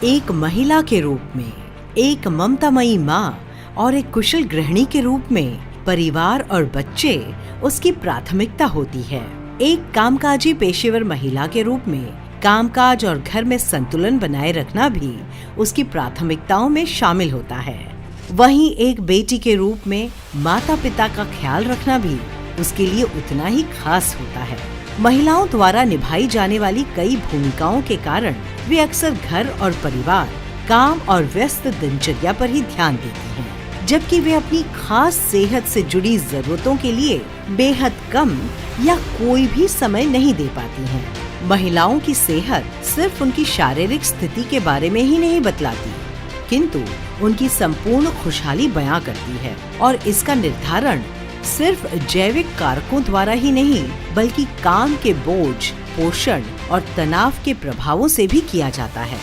एक महिला के रूप में, एक ममतामयी माँ और एक कुशल गृहिणी के रूप में परिवार और बच्चे उसकी प्राथमिकता होती है। एक कामकाजी पेशेवर महिला के रूप में कामकाज और घर में संतुलन बनाए रखना भी उसकी प्राथमिकताओं में शामिल होता है। वहीं एक बेटी के रूप में माता पिता का ख्याल रखना भी उसके लिए उतना ही खास होता है। महिलाओं द्वारा निभाई जाने वाली कई भूमिकाओं के कारण वे अक्सर घर और परिवार, काम और व्यस्त दिनचर्या पर ही ध्यान देती हैं, जबकि वे अपनी खास सेहत से जुड़ी जरूरतों के लिए बेहद कम या कोई भी समय नहीं दे पाती हैं। महिलाओं की सेहत सिर्फ उनकी शारीरिक स्थिति के बारे में ही नहीं बतलाती, किंतु उनकी संपूर्ण खुशहाली बयां करती है और इसका निर्धारण सिर्फ जैविक कारकों द्वारा ही नहीं बल्कि काम के बोझ, पोषण और तनाव के प्रभावों से भी किया जाता है।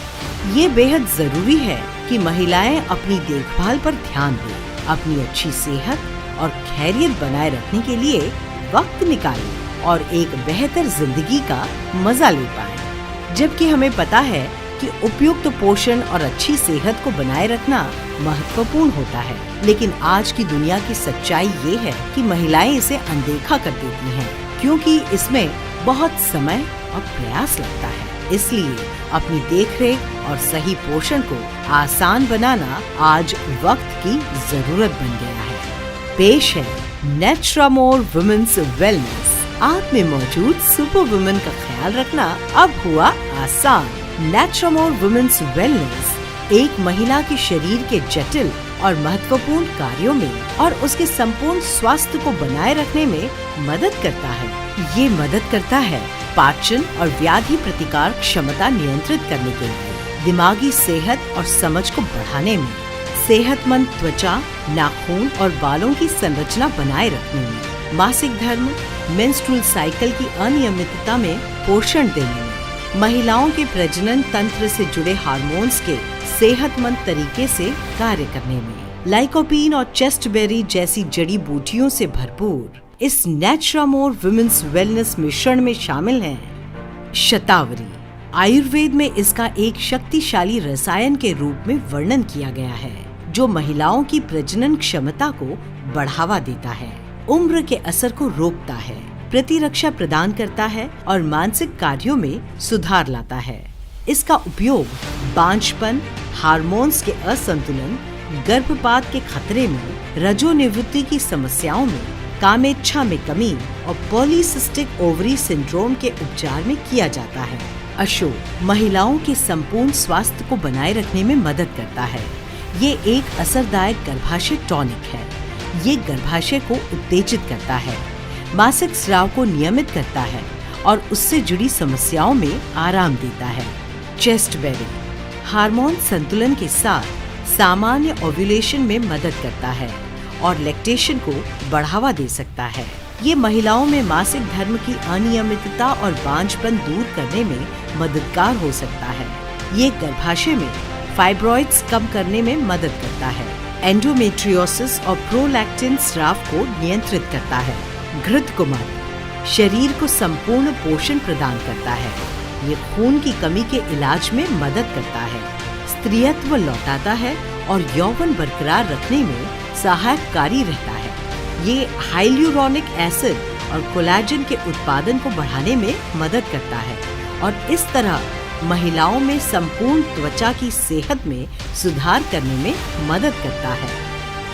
ये बेहद जरूरी है कि महिलाएं अपनी देखभाल पर ध्यान दें, अपनी अच्छी सेहत और खैरियत बनाए रखने के लिए वक्त निकालें और एक बेहतर जिंदगी का मजा ले पाएं। जबकि हमें पता है कि उपयुक्त पोषण और अच्छी सेहत को बनाए रखना महत्वपूर्ण होता है, लेकिन आज की दुनिया की सच्चाई ये है कि महिलाएं इसे अनदेखा कर देती हैं, क्योंकि इसमें बहुत समय और प्रयास लगता है। इसलिए अपनी देखरेख और सही पोषण को आसान बनाना आज वक्त की जरूरत बन गया है। पेश है नेट्रामोर वुमेन्स वेलनेस। आप में मौजूद सुपर वुमेन का ख्याल रखना अब हुआ आसान। नेट्रामोर वुमेन्स वेलनेस एक महिला के शरीर के जटिल और महत्वपूर्ण कार्यों में और उसके संपूर्ण स्वास्थ्य को बनाए रखने में मदद करता है। ये मदद करता है पाचन और व्याधि प्रतिकार क्षमता नियंत्रित करने के लिए, दिमागी सेहत और समझ को बढ़ाने में, सेहतमंद त्वचा, नाखून और बालों की संरचना बनाए रखने में, मासिक धर्म, मेंस्ट्रुअल साइकिल की अनियमितता में पोषण देने में, महिलाओं के प्रजनन तंत्र से जुड़े हार्मोन्स के सेहतमंद तरीके से कार्य करने में, लाइकोपीन और चेस्टबेरी जैसी जड़ी बूटियों से भरपूर इस नेट्रामोर वुमेन्स वेलनेस मिश्रण में शामिल हैं शतावरी। आयुर्वेद में इसका एक शक्तिशाली रसायन के रूप में वर्णन किया गया है, जो महिलाओं की प्रजनन क्षमता को बढ़ावा देता है, उम्र के असर को रोकता है, प्रतिरक्षा प्रदान करता है और मानसिक कार्यों में सुधार लाता है। इसका उपयोग बांझपन, हार्मोन्स के असंतुलन, गर्भपात के खतरे में, रजोनिवृत्ति की समस्याओं में, कामेच्छा में कमी और पॉलीसिस्टिक ओवरी सिंड्रोम के उपचार में किया जाता है। अशोक महिलाओं के संपूर्ण स्वास्थ्य को बनाए रखने में मदद करता है। ये एक असरदायक गर्भाशय टॉनिक है। ये गर्भाशय को उत्तेजित करता है, मासिक स्राव को नियमित करता है और उससे जुड़ी समस्याओं में आराम देता है। चेस्टबेरी हार्मोन संतुलन के साथ सामान्य ओव्यूलेशन में मदद करता है और लैक्टेशन को बढ़ावा दे सकता है। ये महिलाओं में मासिक धर्म की अनियमितता और बांझपन दूर करने में मददगार हो सकता है। ये गर्भाशय में फाइब्रॉइड्स कम करने में मदद करता है, एंडोमेट्रियोसिस और प्रोलैक्टिन स्राव को नियंत्रित करता है। घृत कुमारी शरीर को संपूर्ण पोषण प्रदान करता है। ये खून की कमी के इलाज में मदद करता है, स्त्रीत्व लौटाता है और यौवन बरकरार रखने में सहायकारी रहता है। ये हाइल्यूरोनिक एसिड और कोलेजन के उत्पादन को बढ़ाने में मदद करता है और इस तरह महिलाओं में संपूर्ण त्वचा की सेहत में सुधार करने में मदद करता है।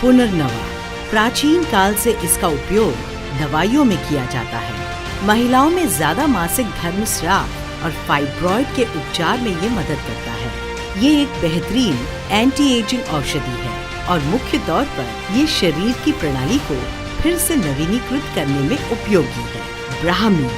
पुनर्नवा प्राचीन काल से इसका उपयोग दवाइयों में किया जाता है। महिलाओं में ज्यादा मासिक धर्म, स्राव और फाइब्रॉइड के उपचार में ये मदद करता है। ये एक बेहतरीन एंटी एजिंग औषधि है और मुख्य तौर पर ये शरीर की प्रणाली को फिर से नवीनीकृत करने में उपयोगी है। ब्राह्मी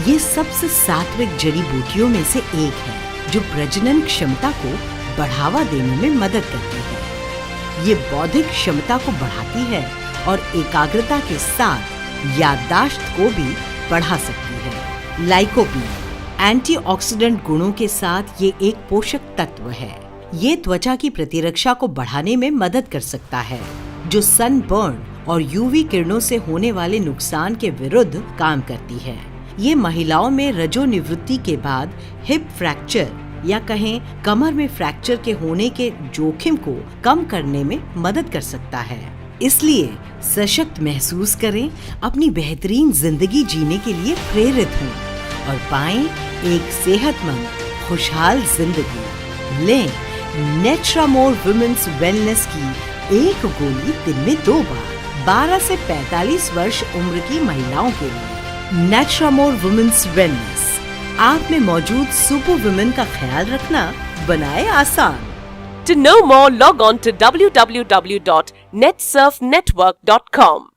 ये सबसे सात्विक जड़ी बूटियों में से एक है, जो प्रजनन क्षमता को बढ़ावा देने में मदद करती है। ये बौद्धिक क्षमता को बढ़ाती है और एकाग्रता के साथ याददाश्त को भी बढ़ा सकती है। लाइकोपीन एंटीऑक्सीडेंट गुणों के साथ ये एक पोषक तत्व है। ये त्वचा की प्रतिरक्षा को बढ़ाने में मदद कर सकता है, जो सनबर्न और यूवी किरणों से होने वाले नुकसान के विरुद्ध काम करती है। ये महिलाओं में रजोनिवृत्ति के बाद हिप फ्रैक्चर, या कहें कमर में फ्रैक्चर के होने के जोखिम को कम करने में मदद कर सकता है। इसलिए सशक्त महसूस करें, अपनी बेहतरीन जिंदगी जीने के लिए प्रेरित हों और पाएं एक सेहतमंद खुशहाल जिंदगी। लें नेट्रामोर वुमेन्स वेलनेस की एक गोली दिन में 2 बार 12 से 45 वर्ष उम्र की महिलाओं के लिए। नेट्रामोर वुमेन्स वेलनेस आप में मौजूद सुपर वुमेन का ख्याल रखना बनाए आसान। To know more, log on to www.netsurfnetwork.com.